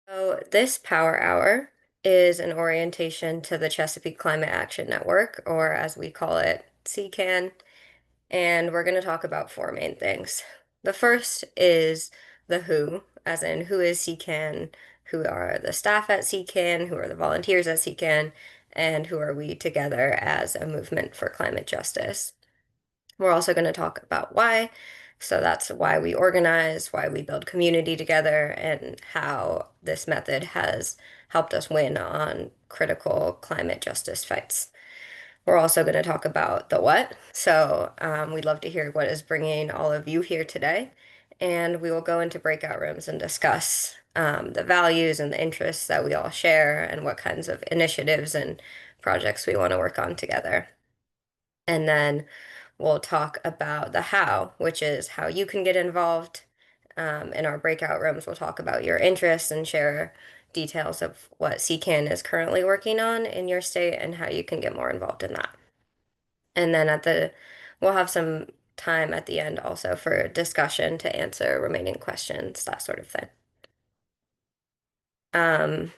So this Power Hour is an orientation to the Chesapeake Climate Action Network, or as we call it, CCAN, and we're going to talk about four main things. The first is the who, as in who is CCAN, who are the staff at CCAN, who are the volunteers at CCAN, and who are we together as a movement for climate justice. We're also going to talk about why. So that's why we organize, why we build community together, and how this method has helped us win on critical climate justice fights. We're also going to talk about the what. So we'd love to hear what is bringing all of you here today. And we will go into breakout rooms and discuss the values and the interests that we all share and what kinds of initiatives and projects we want to work on together. And then we'll talk about the how, which is how you can get involved. In our breakout rooms, we'll talk about your interests and share details of what CCAN is currently working on in your state and how you can get more involved in that. And then we'll have some time at the end also for discussion to answer remaining questions, that sort of thing.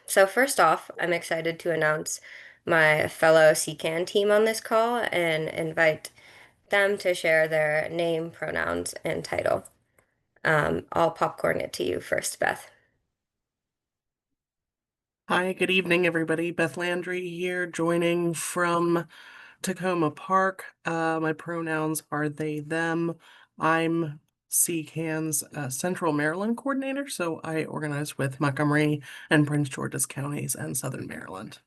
So first off, I'm excited to announce my fellow CCAN team on this call and invite them to share their name, pronouns, and title. I'll popcorn it to you first, Beth. Hi, good evening, everybody. Beth Landry here, joining from Tacoma Park. My pronouns are they, them. I'm CCAN's Central Maryland coordinator, so I organize with Montgomery and Prince George's counties and Southern Maryland.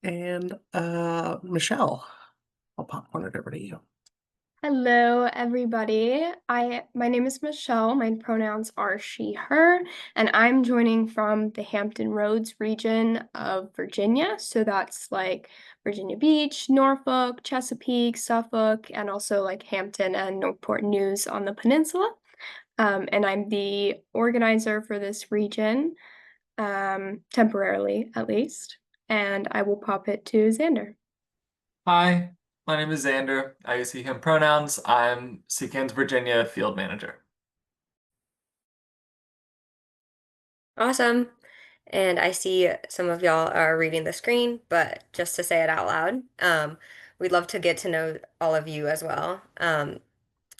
And Michelle, I'll popcorn it over to you. Hello, everybody. My name is Michelle. My pronouns are she, her, and I'm joining from the Hampton Roads region of Virginia. So that's like Virginia Beach, Norfolk, Chesapeake, Suffolk, and also like Hampton and Newport News on the peninsula. And I'm the organizer for this region, temporarily at least. And I will pop it to Xander. Hi, my name is Xander. I use he, him pronouns. I'm CCAN's Virginia field manager. Awesome. And I see some of y'all are reading the screen, but just to say it out loud, we'd love to get to know all of you as well.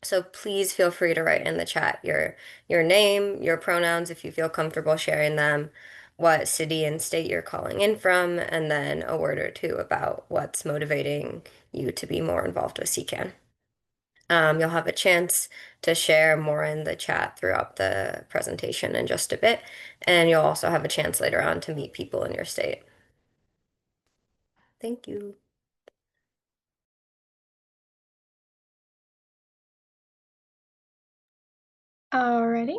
So please feel free to write in the chat your name, your pronouns if you feel comfortable sharing them, what city and state you're calling in from, and then a word or two about what's motivating you to be more involved with CCAN. You'll have a chance to share more in the chat throughout the presentation in just a bit, and you'll also have a chance later on to meet people in your state. Thank you. Alrighty.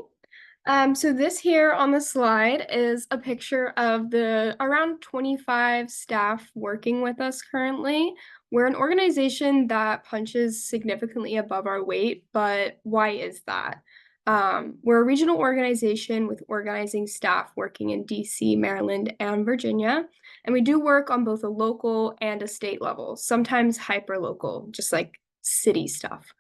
So this here on the slide is a picture of the around 25 staff working with us currently. We're an organization that punches significantly above our weight, but why is that? We're a regional organization with organizing staff working in DC, Maryland, and Virginia. And we do work on both a local and a state level, sometimes hyper local, just like city stuff.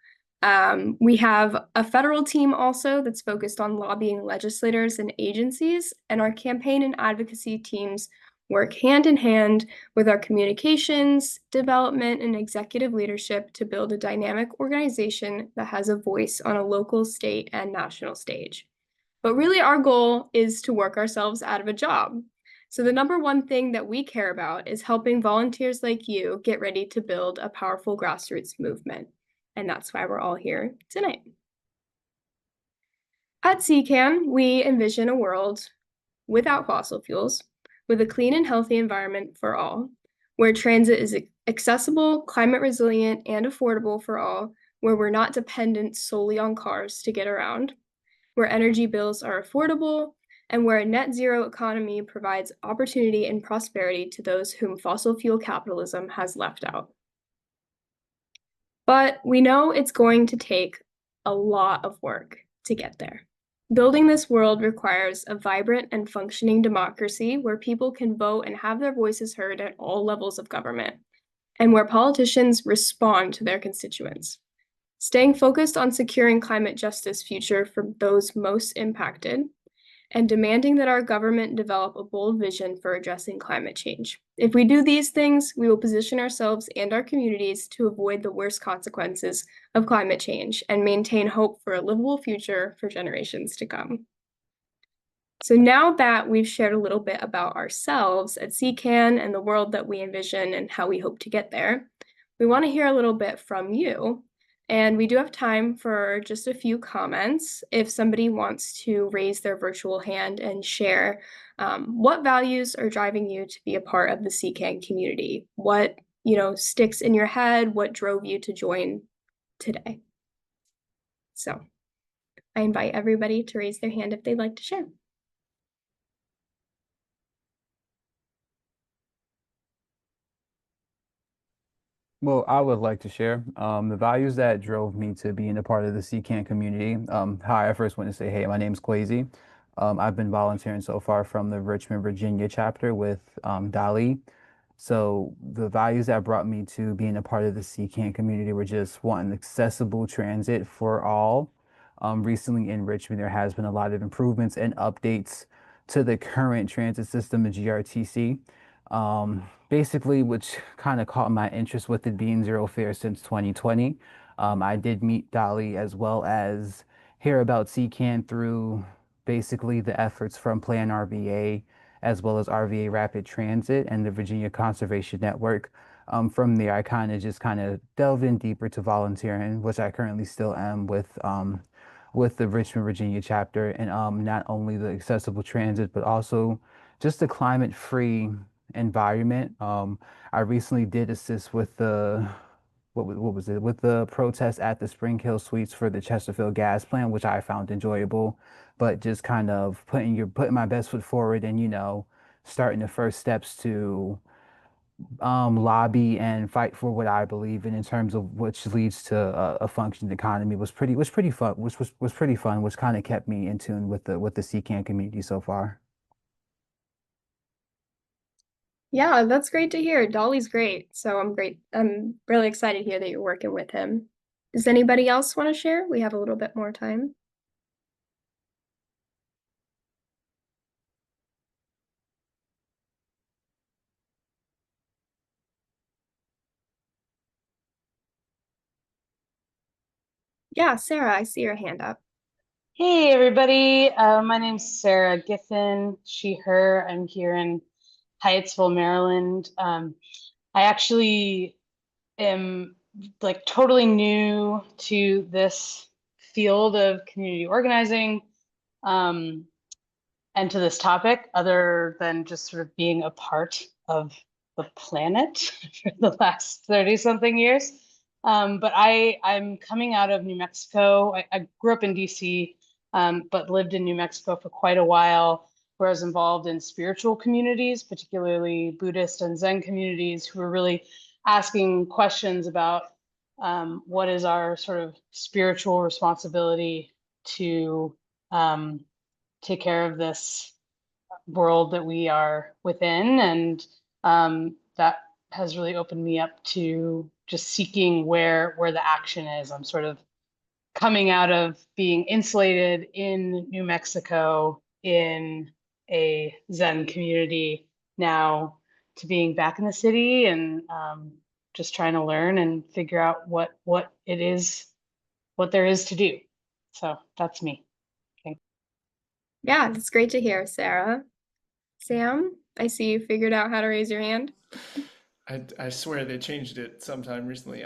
We have a federal team also that's focused on lobbying legislators and agencies, and our campaign and advocacy teams work hand in hand with our communications, development, and executive leadership to build a dynamic organization that has a voice on a local, state, and national stage. But really, our goal is to work ourselves out of a job. So the number one thing that we care about is helping volunteers like you get ready to build a powerful grassroots movement. And that's why we're all here tonight. At CCAN, we envision a world without fossil fuels, with a clean and healthy environment for all, where transit is accessible, climate resilient, and affordable for all, where we're not dependent solely on cars to get around, where energy bills are affordable, and where a net zero economy provides opportunity and prosperity to those whom fossil fuel capitalism has left out. But we know it's going to take a lot of work to get there. Building this world requires a vibrant and functioning democracy where people can vote and have their voices heard at all levels of government, and where politicians respond to their constituents. Staying focused on securing climate justice future for those most impacted, and demanding that our government develop a bold vision for addressing climate change. If we do these things, we will position ourselves and our communities to avoid the worst consequences of climate change and maintain hope for a livable future for generations to come. So now that we've shared a little bit about ourselves at CCAN and the world that we envision and how we hope to get there, we want to hear a little bit from you. And we do have time for just a few comments if somebody wants to raise their virtual hand and share what values are driving you to be a part of the CCAN community. What, sticks in your head? What drove you to join today? So I invite everybody to raise their hand if they'd like to share. Well, I would like to share the values that drove me to being a part of the CCAN community. Hi, I first want to say, hey, my name's Quasi. I've been volunteering so far from the Richmond, Virginia chapter with Dali. So the values that brought me to being a part of the CCAN community were just wanting accessible transit for all. Recently in Richmond, there has been a lot of improvements and updates to the current transit system, the GRTC. Basically, which kind of caught my interest with it being zero fare since 2020. I did meet Dolly as well as hear about CCAN through basically the efforts from Plan RVA as well as RVA Rapid Transit and the Virginia Conservation Network. From there, I kind of delved in deeper to volunteering, which I currently still am with the Richmond, Virginia chapter, and not only the accessible transit, but also just the climate-free environment. I recently did assist with the what was it with the protest at the Spring Hill Suites for the Chesterfield gas plant, which I found enjoyable, but just kind of putting my best foot forward and starting the first steps to lobby and fight for what I believe in terms of which leads to a functioning economy was pretty fun, was pretty fun, which kind of kept me in tune with the CCAN community so far. Yeah, that's great to hear. Dolly's great. So I'm really excited to hear that you're working with him. Does anybody else want to share? We have a little bit more time. Yeah, Sarah, I see your hand up. Hey everybody, my name's Sarah Giffen, she, her. I'm here in Hyattsville, Maryland. I actually am like totally new to this field of community organizing and to this topic, other than just sort of being a part of the planet for the last 30 something years. But I'm coming out of New Mexico. I grew up in DC, but lived in New Mexico for quite a while, where I was involved in spiritual communities, particularly Buddhist and Zen communities, who were really asking questions about what is our sort of spiritual responsibility to take care of this world that we are within. And that has really opened me up to just seeking where the action is. I'm sort of coming out of being insulated in New Mexico in a Zen community now to being back in the city and just trying to learn and figure out what there is to do. So that's me. Yeah, that's great to hear, Sarah. Sam, I see you figured out how to raise your hand. I swear they changed it sometime recently.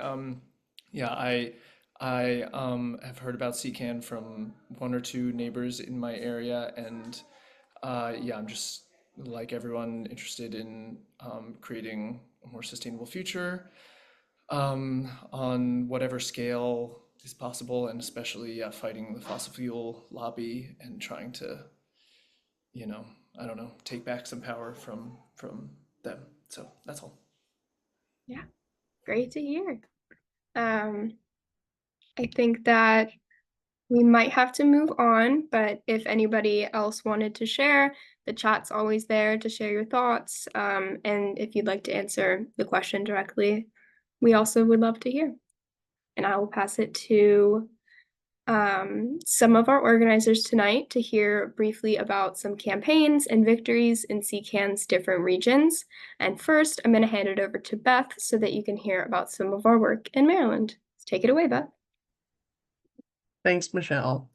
Yeah, I have heard about CCAN from one or two neighbors in my area, and yeah, I'm just like everyone interested in creating a more sustainable future on whatever scale is possible, and especially fighting the fossil fuel lobby and trying to, I don't know, take back some power from them. So that's all. Yeah, great to hear. I think that we might have to move on, but if anybody else wanted to share, the chat's always there to share your thoughts. And if you'd like to answer the question directly, we also would love to hear. And I will pass it to some of our organizers tonight to hear briefly about some campaigns and victories in CCAN's different regions. And first, I'm going to hand it over to Beth so that you can hear about some of our work in Maryland. Take it away, Beth. Thanks, Michelle.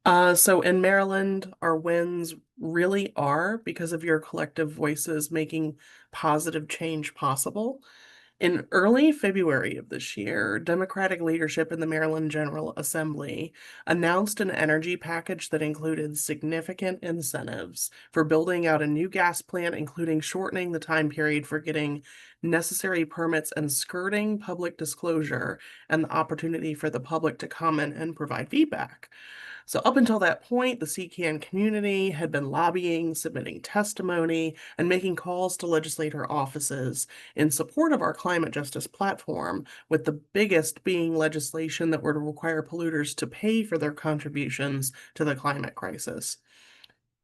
So in Maryland, our wins really are because of your collective voices making positive change possible. In early February of this year, Democratic leadership in the Maryland General Assembly announced an energy package that included significant incentives for building out a new gas plant, including shortening the time period for getting necessary permits and skirting public disclosure and the opportunity for the public to comment and provide feedback. So up until that point, the CCAN community had been lobbying, submitting testimony, and making calls to legislator offices in support of our climate justice platform, with the biggest being legislation that would require polluters to pay for their contributions to the climate crisis.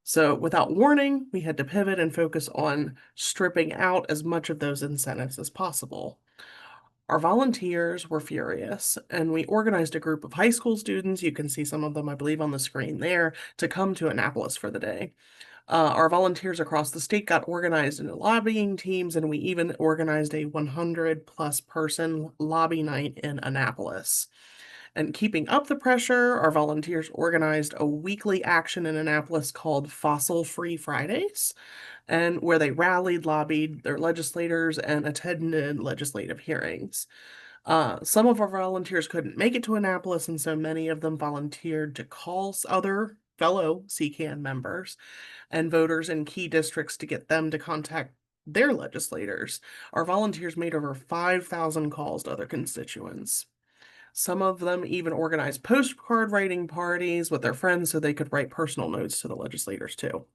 So without warning, we had to pivot and focus on stripping out as much of those incentives as possible. Our volunteers were furious, and we organized a group of high school students, you can see some of them, I believe, on the screen there, to come to Annapolis for the day. Our volunteers across the state got organized into lobbying teams, and we even organized a 100+ person lobby night in Annapolis. And keeping up the pressure, our volunteers organized a weekly action in Annapolis called Fossil Free Fridays, and where they rallied, lobbied their legislators, and attended legislative hearings. Some of our volunteers couldn't make it to Annapolis, and so many of them volunteered to call other fellow CCAN members and voters in key districts to get them to contact their legislators. Our volunteers made over 5,000 calls to other constituents. Some of them even organized postcard writing parties with their friends so they could write personal notes to the legislators too.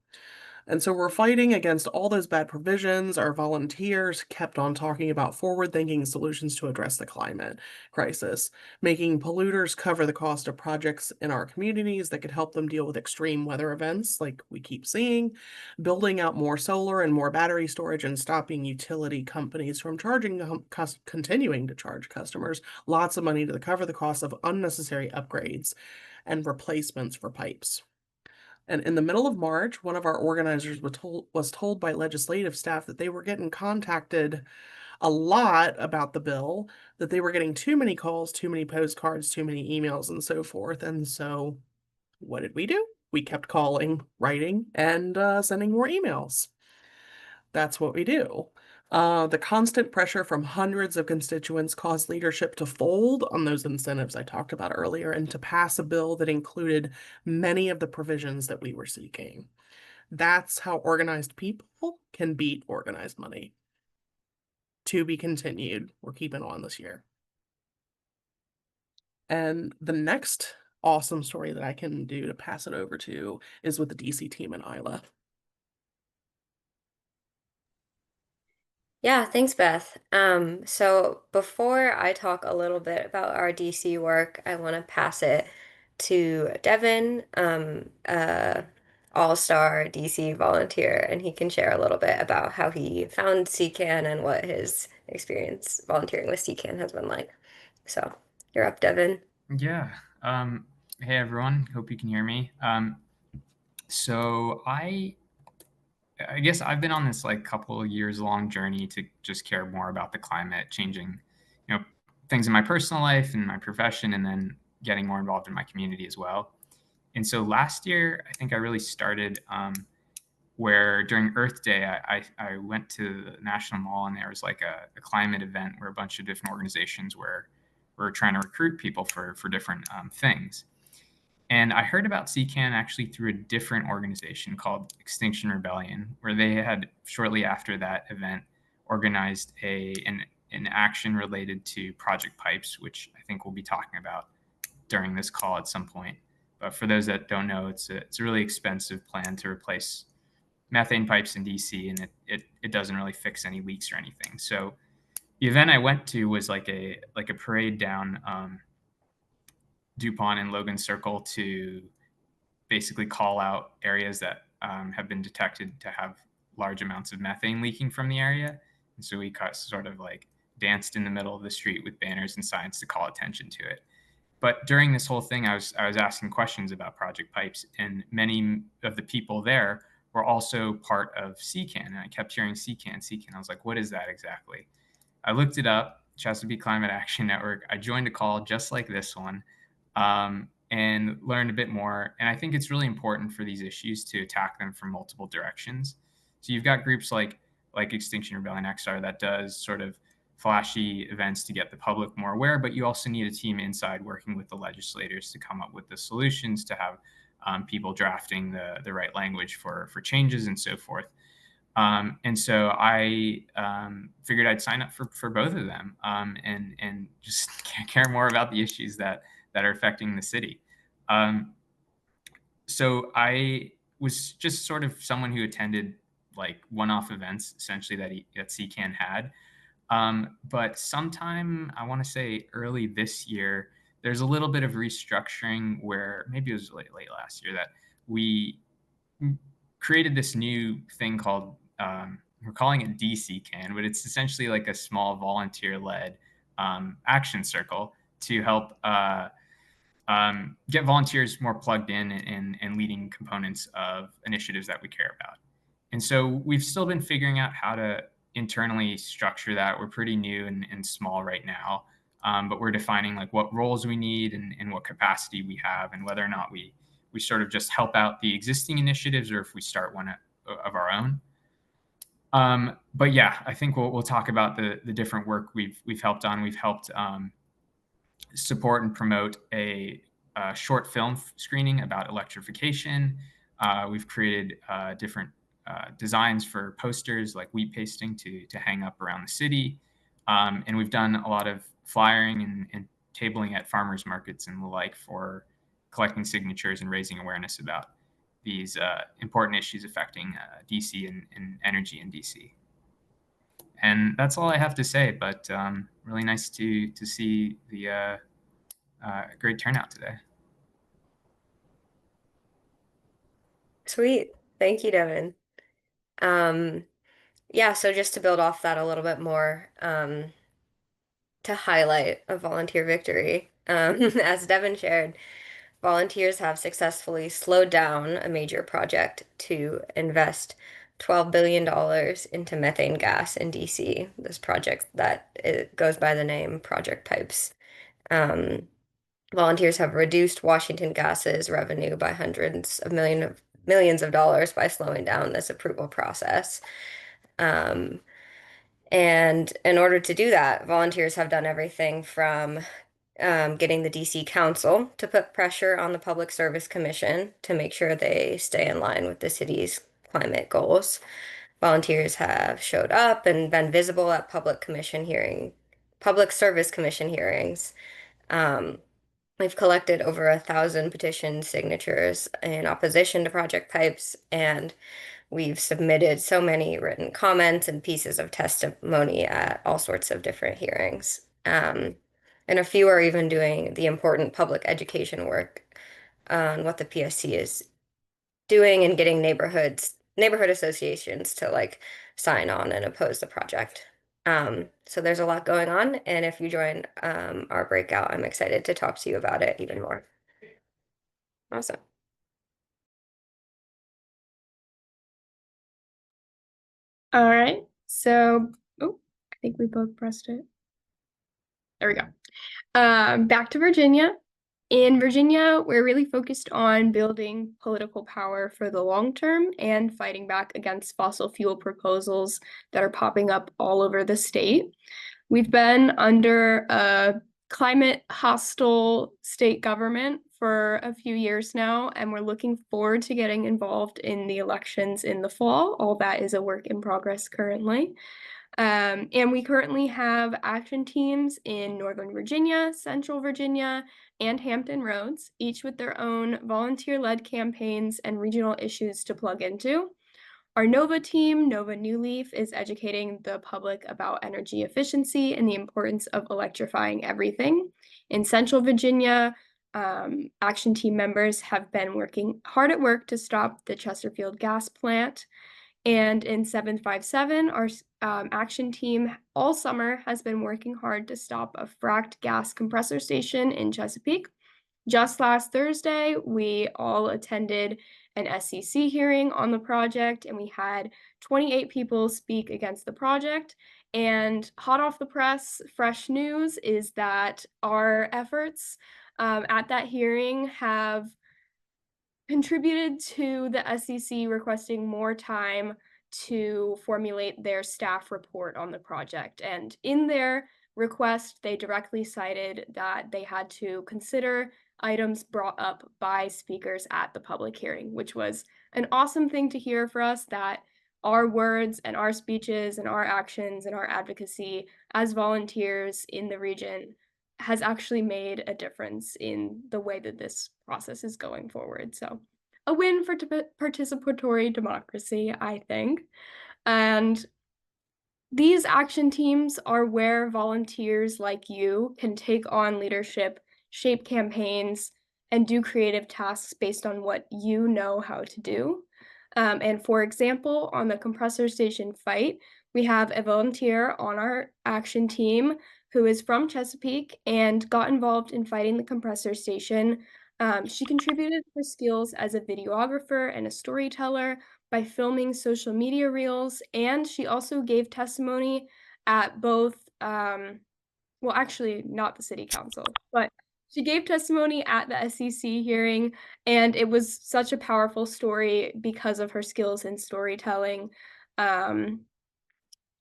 And so we're fighting against all those bad provisions. Our volunteers kept on talking about forward-thinking solutions to address the climate crisis, making polluters cover the cost of projects in our communities that could help them deal with extreme weather events like we keep seeing, building out more solar and more battery storage, and stopping utility companies from continuing to charge customers lots of money to cover the cost of unnecessary upgrades and replacements for pipes. And in the middle of March, one of our organizers was told by legislative staff that they were getting contacted a lot about the bill, that they were getting too many calls, too many postcards, too many emails, and so forth. And so what did we do? We kept calling, writing, and sending more emails. That's what we do. The constant pressure from hundreds of constituents caused leadership to fold on those incentives I talked about earlier and to pass a bill that included many of the provisions that we were seeking. That's how organized people can beat organized money. To be continued. We're keeping on this year. And the next awesome story that I can do to pass it over to is with the DC team in Isla. Yeah, thanks, Beth. So before I talk a little bit about our DC work, I want to pass it to Devin, all-star DC volunteer, and he can share a little bit about how he found CCAN and what his experience volunteering with CCAN has been like. So you're up, Devin. Yeah. Hey everyone. Hope you can hear me. So I guess I've been on this like couple of years long journey to just care more about the climate, changing, things in my personal life and my profession, and then getting more involved in my community as well. And so last year, I think I really started where during Earth Day, I went to the National Mall, and there was like a climate event where a bunch of different organizations were trying to recruit people for different things. And I heard about CCAN actually through a different organization called Extinction Rebellion, where they had shortly after that event organized an action related to Project Pipes, which I think we'll be talking about during this call at some point. But for those that don't know, it's a really expensive plan to replace methane pipes in DC, and it doesn't really fix any leaks or anything. So the event I went to was like a parade down DuPont and Logan Circle to basically call out areas that have been detected to have large amounts of methane leaking from the area. And so we sort of like danced in the middle of the street with banners and signs to call attention to it. But during this whole thing, I was asking questions about Project Pipes, and many of the people there were also part of CCAN, and I kept hearing CCAN. I was like, what is that exactly? I looked it up, Chesapeake Climate Action Network. I joined a call just like this one, and learned a bit more. And I think it's really important for these issues to attack them from multiple directions. So you've got groups like Extinction Rebellion XR that does sort of flashy events to get the public more aware, but you also need a team inside working with the legislators to come up with the solutions, to have people drafting the right language for changes and so forth. And so I figured I'd sign up for both of them, and just care more about the issues that are affecting the city. So I was just sort of someone who attended like one-off events, essentially, that CCAN had. But sometime, I want to say early this year, there's a little bit of restructuring where maybe it was late last year that we created this new thing called, we're calling it DCCAN, but it's essentially like a small volunteer-led action circle to help get volunteers more plugged in and leading components of initiatives that we care about. And so we've still been figuring out how to internally structure that. We're pretty new and small right now, but we're defining like what roles we need and what capacity we have, and whether or not we sort of just help out the existing initiatives, or if we start one of our own. But yeah, I think we'll talk about the different work we've helped on. We've helped support and promote a short film screening about electrification. We've created different designs for posters like wheat pasting to hang up around the city. And we've done a lot of flyering and tabling at farmers markets and the like for collecting signatures and raising awareness about these important issues affecting DC and energy in DC. And that's all I have to say, but really nice to see the great turnout today. Sweet. Thank you, Devin. Yeah, so just to build off that a little bit more, to highlight a volunteer victory, as Devin shared, volunteers have successfully slowed down a major project to invest $12 billion into methane gas in DC. This project that it goes by the name Project Pipes. Volunteers have reduced Washington Gas's revenue by hundreds of millions of dollars by slowing down this approval process. And in order to do that, volunteers have done everything from getting the DC Council to put pressure on the Public Service Commission to make sure they stay in line with the city's climate goals. Volunteers have showed up and been visible at Public Service Commission hearings. We've collected over 1,000 petition signatures in opposition to Project Pipes, and we've submitted so many written comments and pieces of testimony at all sorts of different hearings. And a few are even doing the important public education work on what the PSC is doing and getting neighborhood associations to like sign on and oppose the project. So there's a lot going on, and if you join our breakout, I'm excited to talk to you about it even more. Awesome. All right, so, oh, I think we both pressed it. There we go. Back to Virginia. In Virginia, we're really focused on building political power for the long term and fighting back against fossil fuel proposals that are popping up all over the state. We've been under a climate hostile state government for a few years now, and we're looking forward to getting involved in the elections in the fall. All that is a work in progress currently. And we currently have action teams in Northern Virginia, Central Virginia, and Hampton Roads, each with their own volunteer-led campaigns and regional issues to plug into. Our NOVA team, NOVA New Leaf, is educating the public about energy efficiency and the importance of electrifying everything. In Central Virginia, action team members have been working hard at work to stop the Chesterfield gas plant. And in 757, our action team all summer has been working hard to stop a fracked gas compressor station in Chesapeake. Just last Thursday, we all attended an SEC hearing on the project, and we had 28 people speak against the project. And hot off the press, fresh news is that our efforts at that hearing have contributed to the SEC requesting more time to formulate their staff report on the project. And in their request, they directly cited that they had to consider items brought up by speakers at the public hearing, which was an awesome thing to hear for us, that our words and our speeches and our actions and our advocacy as volunteers in the region has actually made a difference in the way that this process is going forward. So a win for participatory democracy, I think. And these action teams are where volunteers like you can take on leadership, shape campaigns, and do creative tasks based on what you know how to do. And for example, on the compressor station fight, we have a volunteer on our action team who is from Chesapeake and got involved in fighting the compressor station. She contributed her skills as a videographer and a storyteller by filming social media reels, and she also gave testimony at both, well, actually, not the city council, but she gave testimony at the SEC hearing, and it was such a powerful story because of her skills in storytelling.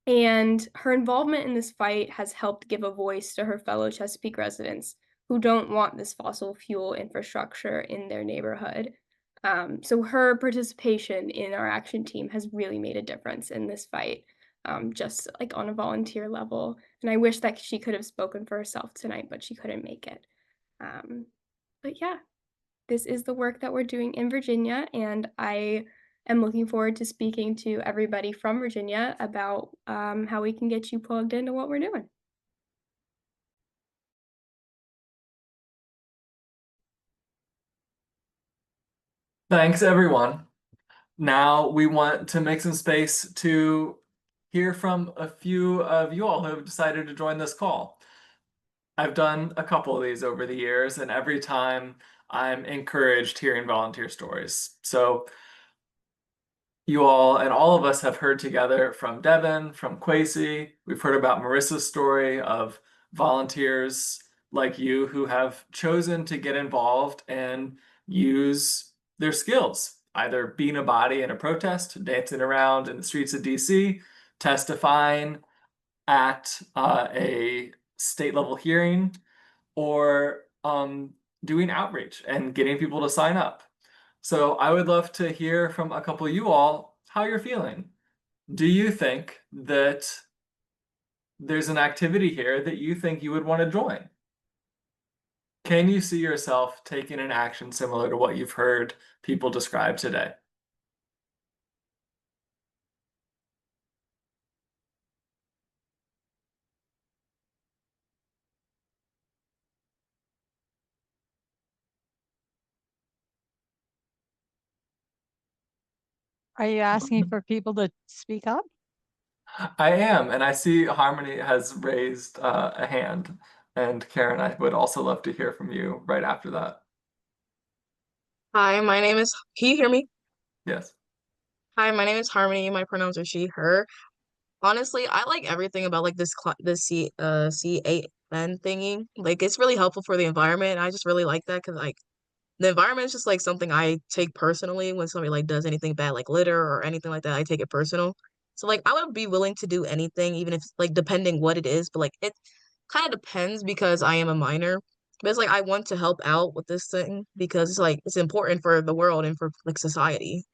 And her involvement in this fight has helped give a voice to her fellow Chesapeake residents who don't want this fossil fuel infrastructure in their neighborhood. So her participation in our action team has really made a difference in this fight, just like on a volunteer level. And I wish that she could have spoken for herself tonight, but she couldn't make it. But yeah, this is the work that we're doing in Virginia, and I am looking forward to speaking to everybody from Virginia about how we can get you plugged into what we're doing. Thanks, everyone. Now we want to make some space to hear from a few of you all who have decided to join this call. I've done a couple of these over the years, and every time I'm encouraged hearing volunteer stories. So you all and all of us have heard together from Devin, from Kwesi. We've heard about Marissa's story of volunteers like you who have chosen to get involved and use their skills, either being a body in a protest, dancing around in the streets of DC, testifying at a state level hearing, or doing outreach and getting people to sign up. So I would love to hear from a couple of you all how you're feeling. Do you think that there's an activity here that you think you would want to join? Can you see yourself taking an action similar to what you've heard people describe today? Are you asking for people to speak up? I am, and I see Harmony has raised a hand. And Karen, I would also love to hear from you right after that. Hi, my name is, can you hear me? Yes. Hi, my name is Harmony. My pronouns are she, her. Honestly, I like everything about like this CAN thingy. Like it's really helpful for the environment. I just really like that because like the environment is just like something I take personally when somebody like does anything bad, like litter or anything like that. I take it personal. So like I would be willing to do anything, even if like depending what it is, but like it kind of depends because I am a minor. But it's like I want to help out with this thing because it's like it's important for the world and for like society.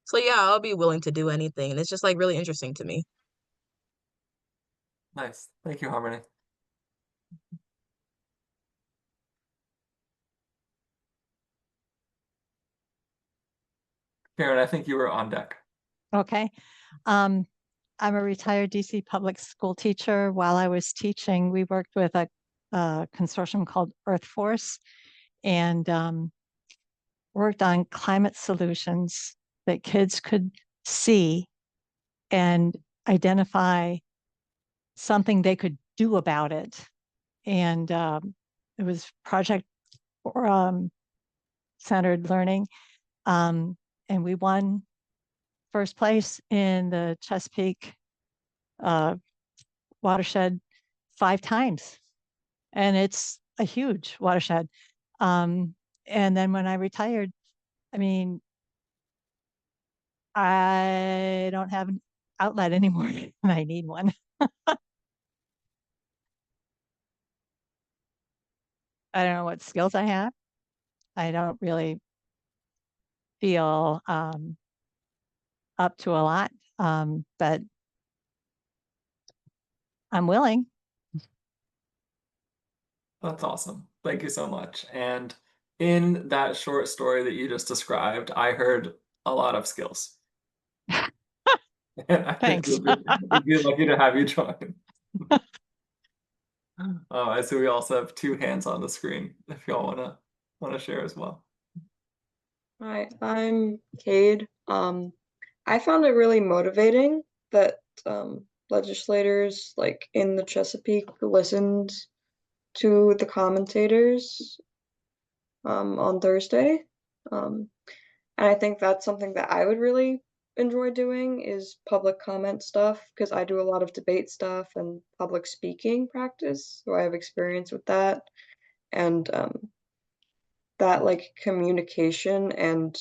So yeah, I'll be willing to do anything. And it's just like really interesting to me. Nice. Thank you, Harmony. Karen, I think you were on deck. Okay. I'm a retired DC public school teacher. While I was teaching, we worked with a consortium called Earth Force and worked on climate solutions that kids could see and identify something they could do about it. And it was project centered learning. And we won first place in the Chesapeake watershed 5 times. And it's a huge watershed. And then when I retired, I mean, I don't have an outlet anymore and I need one. I don't know what skills I have. I don't really feel up to a lot, but I'm willing. That's awesome. Thank you so much. And in that short story that you just described, I heard a lot of skills. And I think Thanks. we'd be lucky to have you join. I see we also have 2 hands on the screen if y'all wanna share as well. Hi, I'm Cade. I found it really motivating that legislators like in the Chesapeake listened to the commentators on Thursday. And I think that's something that I would really enjoy doing is public comment stuff because I do a lot of debate stuff and public speaking practice, so I have experience with that. And that like communication and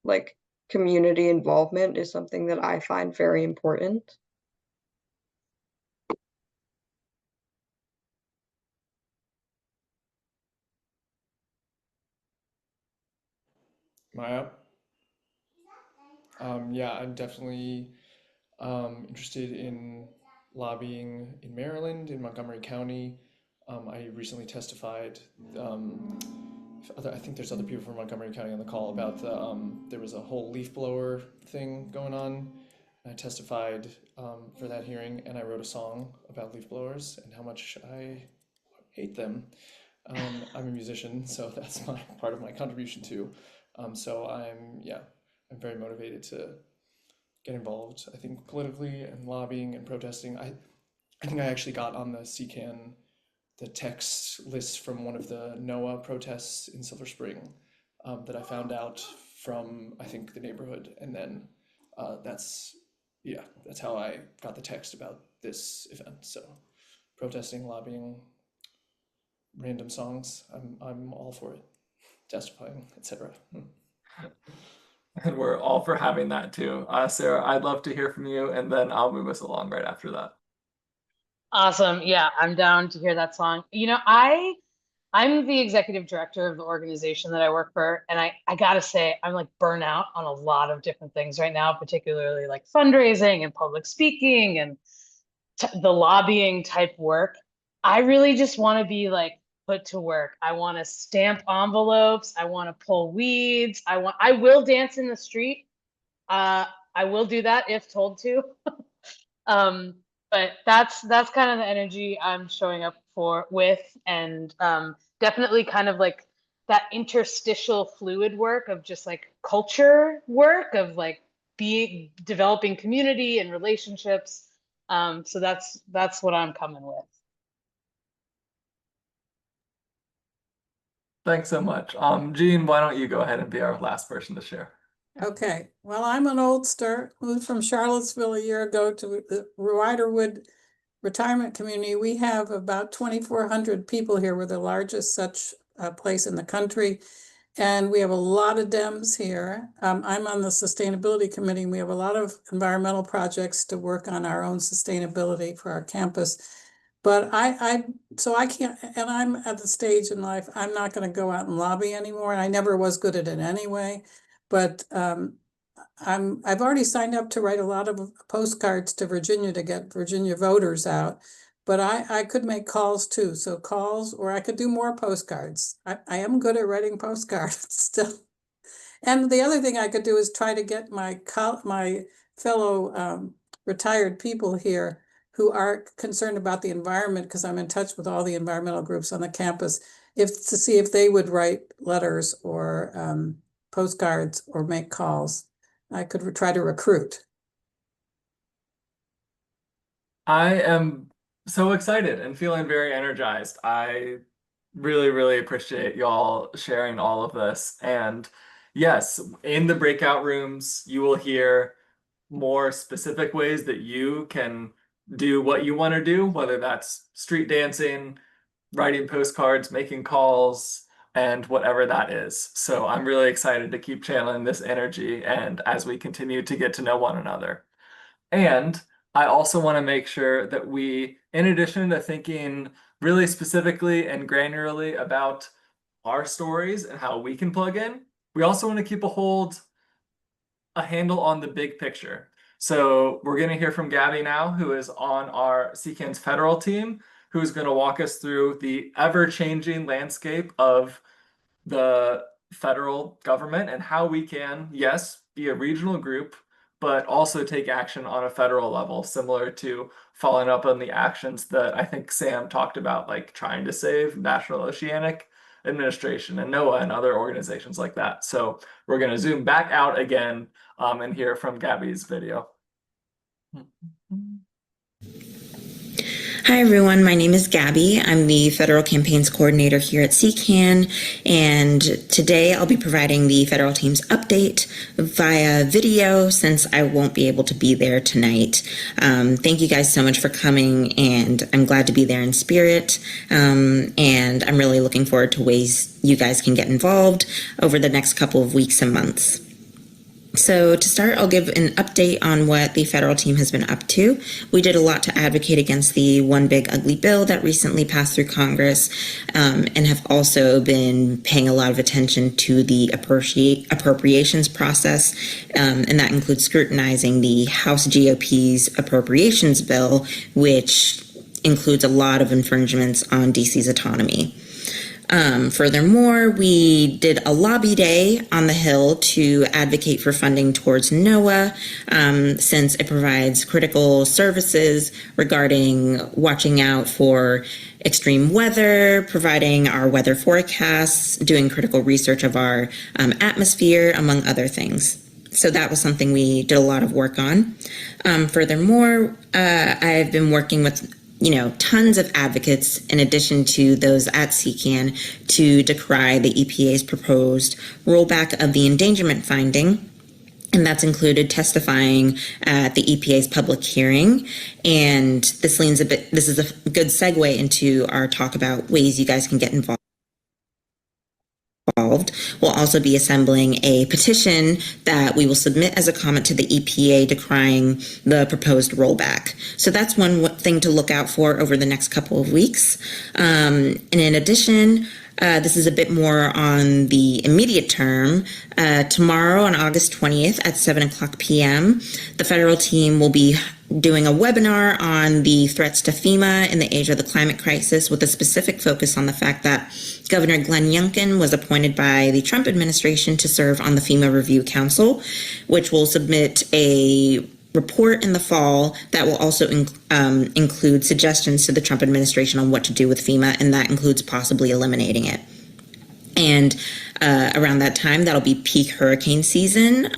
like community involvement is something that I find very important. Maya? Yeah, I'm definitely interested in lobbying in Maryland, in Montgomery County. I recently testified. I think there's other people from Montgomery County on the call about there was a whole leaf blower thing going on. I testified for that hearing, and I wrote a song about leaf blowers and how much I hate them. I'm a musician, so that's my part of my contribution too. So I'm very motivated to get involved. I think politically and lobbying and protesting. I think I actually got on the CCAN, the text list from one of the NOAA protests in Silver Spring that I found out from I think the neighborhood, and then that's how I got the text about this event. So protesting, lobbying, random songs, I'm all for it. Testifying, etc. And we're all for having that too. Sarah, I'd love to hear from you, and then I'll move us along right after that. Awesome. Yeah, I'm down to hear that song. You know, I'm the executive director of the organization that I work for, and I gotta say, I'm like burnout on a lot of different things right now, particularly like fundraising and public speaking and the lobbying type work. I really just want to be like put to work. I want to stamp envelopes. I want to pull weeds. I will dance in the street. I will do that if told to. But that's kind of the energy I'm showing up with, and definitely kind of like that interstitial fluid work of just like culture work of like developing community and relationships. So that's what I'm coming with. Thanks so much. Jean, why don't you go ahead and be our last person to share? Okay, well, I'm an oldster, moved from Charlottesville a year ago to the Riderwood retirement community. We have about 2,400 people here. We're the largest such place in the country. And we have a lot of Dems here. I'm on the sustainability committee, and we have a lot of environmental projects to work on our own sustainability for our campus. But so I can't, and I'm at the stage in life, I'm not going to go out and lobby anymore. And I never was good at it anyway. But I've already signed up to write a lot of postcards to Virginia to get Virginia voters out. But I could make calls too. So calls, or I could do more postcards. I am good at writing postcards still. And the other thing I could do is try to get my fellow retired people here who are concerned about the environment, because I'm in touch with all the environmental groups on the campus, to see if they would write letters or postcards or make calls. I could try to recruit. I am so excited and feeling very energized. Really, really appreciate y'all sharing all of this. And yes, in the breakout rooms, you will hear more specific ways that you can do what you want to do, whether that's street dancing, writing postcards, making calls, and whatever that is. So I'm really excited to keep channeling this energy and as we continue to get to know one another. And I also want to make sure that we, in addition to thinking really specifically and granularly about our stories and how we can plug in, we also want to keep a handle on the big picture. So we're going to hear from Gabby now, who is on our CCAN's federal team, who's going to walk us through the ever-changing landscape of the federal government and how we can, yes, be a regional group, but also take action on a federal level, similar to following up on the actions that I think Sam talked about, like trying to save National Oceanic Administration and NOAA and other organizations like that. So we're going to zoom back out again and hear from Gabby's video. Hi everyone, my name is Gabby. I'm the Federal Campaigns Coordinator here at CCAN, and today I'll be providing the federal team's update via video since I won't be able to be there tonight. Thank you guys so much for coming, and I'm glad to be there in spirit, and I'm really looking forward to ways you guys can get involved over the next couple of weeks and months. So to start, I'll give an update on what the federal team has been up to. We did a lot to advocate against the One Big Ugly Bill that recently passed through Congress, and have also been paying a lot of attention to the appropriations process, and that includes scrutinizing the House GOP's appropriations bill, which includes a lot of infringements on DC's autonomy. Furthermore, we did a lobby day on the Hill to advocate for funding towards NOAA, since it provides critical services regarding watching out for extreme weather, providing our weather forecasts, doing critical research of our atmosphere, among other things. So that was something we did a lot of work on. Furthermore, I've been working with tons of advocates in addition to those at CCAN to decry the EPA's proposed rollback of the endangerment finding. And that's included testifying at the EPA's public hearing. And this is a good segue into our talk about ways you guys can get involved. We'll also be assembling a petition that we will submit as a comment to the EPA decrying the proposed rollback. So that's one thing to look out for over the next couple of weeks. And in addition, this is a bit more on the immediate term. Tomorrow on August 20th at 7:00 p.m., the federal team will be doing a webinar on the threats to FEMA in the age of the climate crisis, with a specific focus on the fact that Governor Glenn Youngkin was appointed by the Trump administration to serve on the FEMA Review Council, which will submit a report in the fall that will also include suggestions to the Trump administration on what to do with FEMA, and that includes possibly eliminating it. And around that time, that'll be peak hurricane season.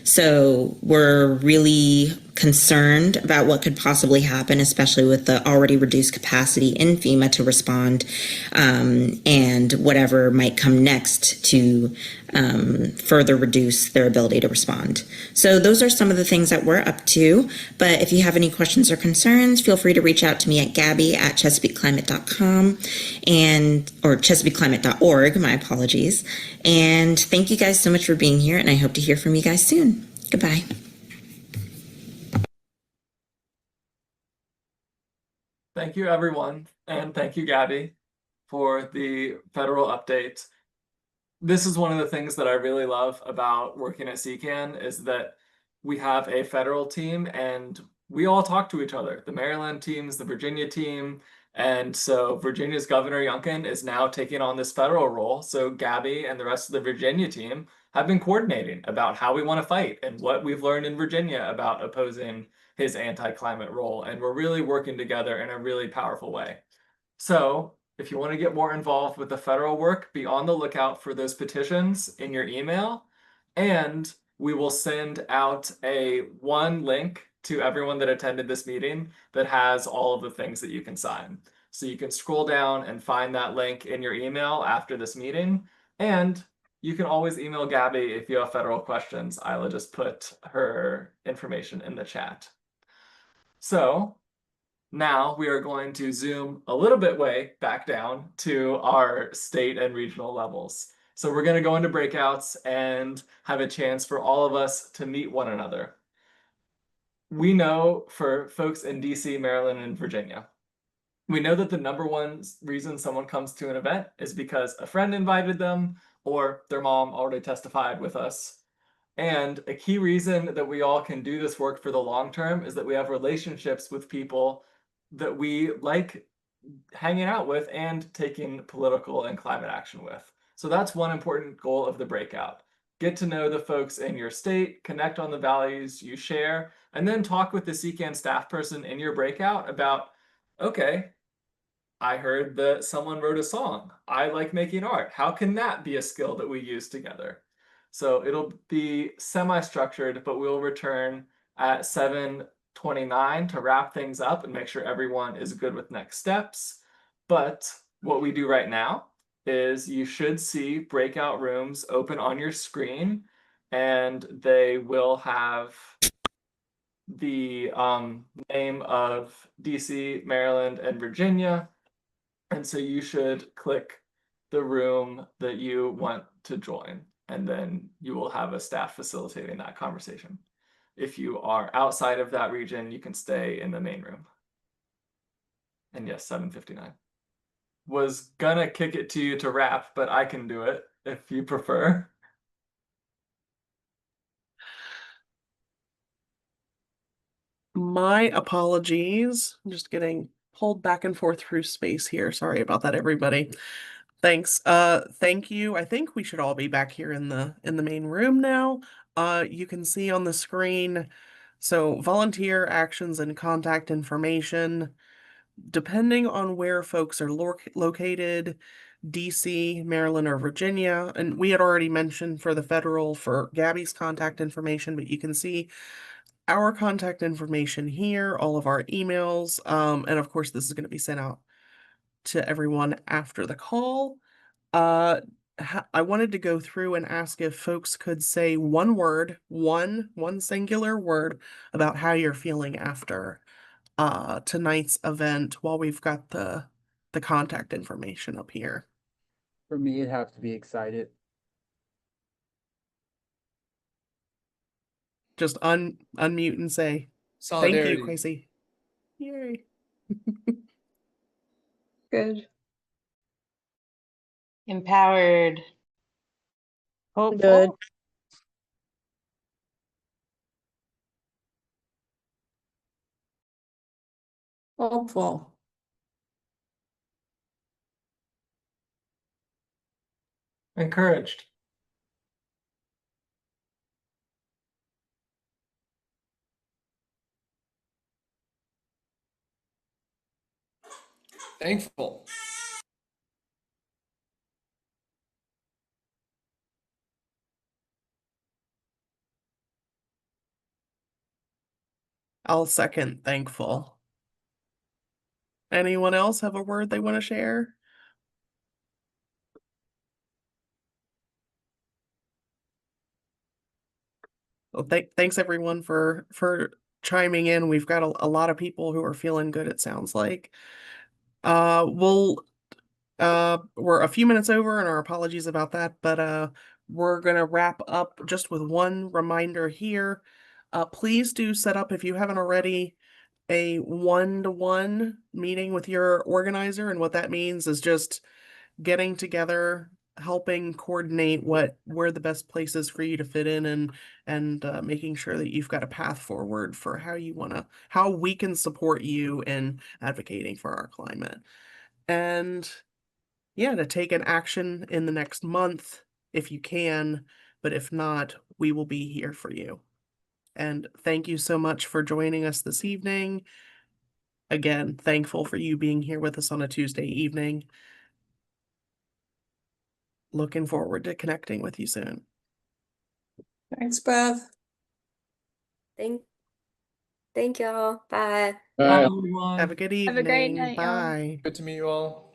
So we're really concerned about what could possibly happen, especially with the already reduced capacity in FEMA to respond, and whatever might come next to further reduce their ability to respond. So those are some of the things that we're up to. But if you have any questions or concerns, feel free to reach out to me at gabby@chesapeakeclimate.com or chesapeakeclimate.org, my apologies. And thank you guys so much for being here, and I hope to hear from you guys soon. Goodbye. Thank you, everyone, and thank you, Gabby, for the federal update. This is one of the things that I really love about working at CCAN is that we have a federal team and we all talk to each other. The Maryland teams, the Virginia team, and so Virginia's Governor Youngkin is now taking on this federal role. So Gabby and the rest of the Virginia team have been coordinating about how we want to fight and what we've learned in Virginia about opposing his anti-climate role. And we're really working together in a really powerful way. So if you want to get more involved with the federal work, be on the lookout for those petitions in your email. And we will send out one link to everyone that attended this meeting that has all of the things that you can sign. So you can scroll down and find that link in your email after this meeting. And you can always email Gabby if you have federal questions. Isla just put her information in the chat. So now we are going to zoom a little bit way back down to our state and regional levels. So we're going to go into breakouts and have a chance for all of us to meet one another. We know for folks in DC, Maryland, and Virginia, we know that the number one reason someone comes to an event is because a friend invited them or their mom already testified with us. And a key reason that we all can do this work for the long term is that we have relationships with people that we like hanging out with and taking political and climate action with. So that's one important goal of the breakout. Get to know the folks in your state, connect on the values you share, and then talk with the CCAN staff person in your breakout about, okay, I heard that someone wrote a song. I like making art. How can that be a skill that we use together? So it'll be semi-structured, but we'll return at 7:29 to wrap things up and make sure everyone is good with next steps. But what we do right now is you should see breakout rooms open on your screen, and they will have the name of DC, Maryland, and Virginia. And so you should click the room that you want to join, and then you will have a staff facilitating that conversation. If you are outside of that region, you can stay in the main room. And yes, 7:59. Was gonna kick it to you to wrap, but I can do it if you prefer. My apologies. I'm just getting pulled back and forth through space here. Sorry about that, everybody. Thanks. Thank you. I think we should all be back here in the main room now. You can see on the screen, so volunteer actions and contact information. Depending on where folks are located, DC, Maryland, or Virginia, and we had already mentioned for the federal for Gabby's contact information, but you can see our contact information here, all of our emails, and of course this is going to be sent out to everyone after the call. I wanted to go through and ask if folks could say one word, one singular word about how you're feeling after tonight's event while we've got the contact information up here. For me, it'd have to be excited. Just unmute and say Solidarity. Thank you, Quasi. Yay. Good. Empowered. Hopeful. Good. Hopeful. Encouraged. Thankful. I'll second thankful. Anyone else have a word they want to share? Well, thanks everyone for chiming in. We've got a lot of people who are feeling good, it sounds like. We're a few minutes over, and our apologies about that, but we're gonna wrap up just with one reminder here. Please do set up, if you haven't already, a one-to-one meeting with your organizer, and what that means is just getting together, helping coordinate where the best places for you to fit in, and making sure that you've got a path forward for how we can support you in advocating for our climate. And yeah, to take an action in the next month if you can, but if not, we will be here for you. And thank you so much for joining us this evening. Again, thankful for you being here with us on a Tuesday evening. Looking forward to connecting with you soon. Thanks, Beth. Thank y'all. Bye. Bye, everyone. Have a good Have a great evening. night, y'all. Bye. Good to meet you all.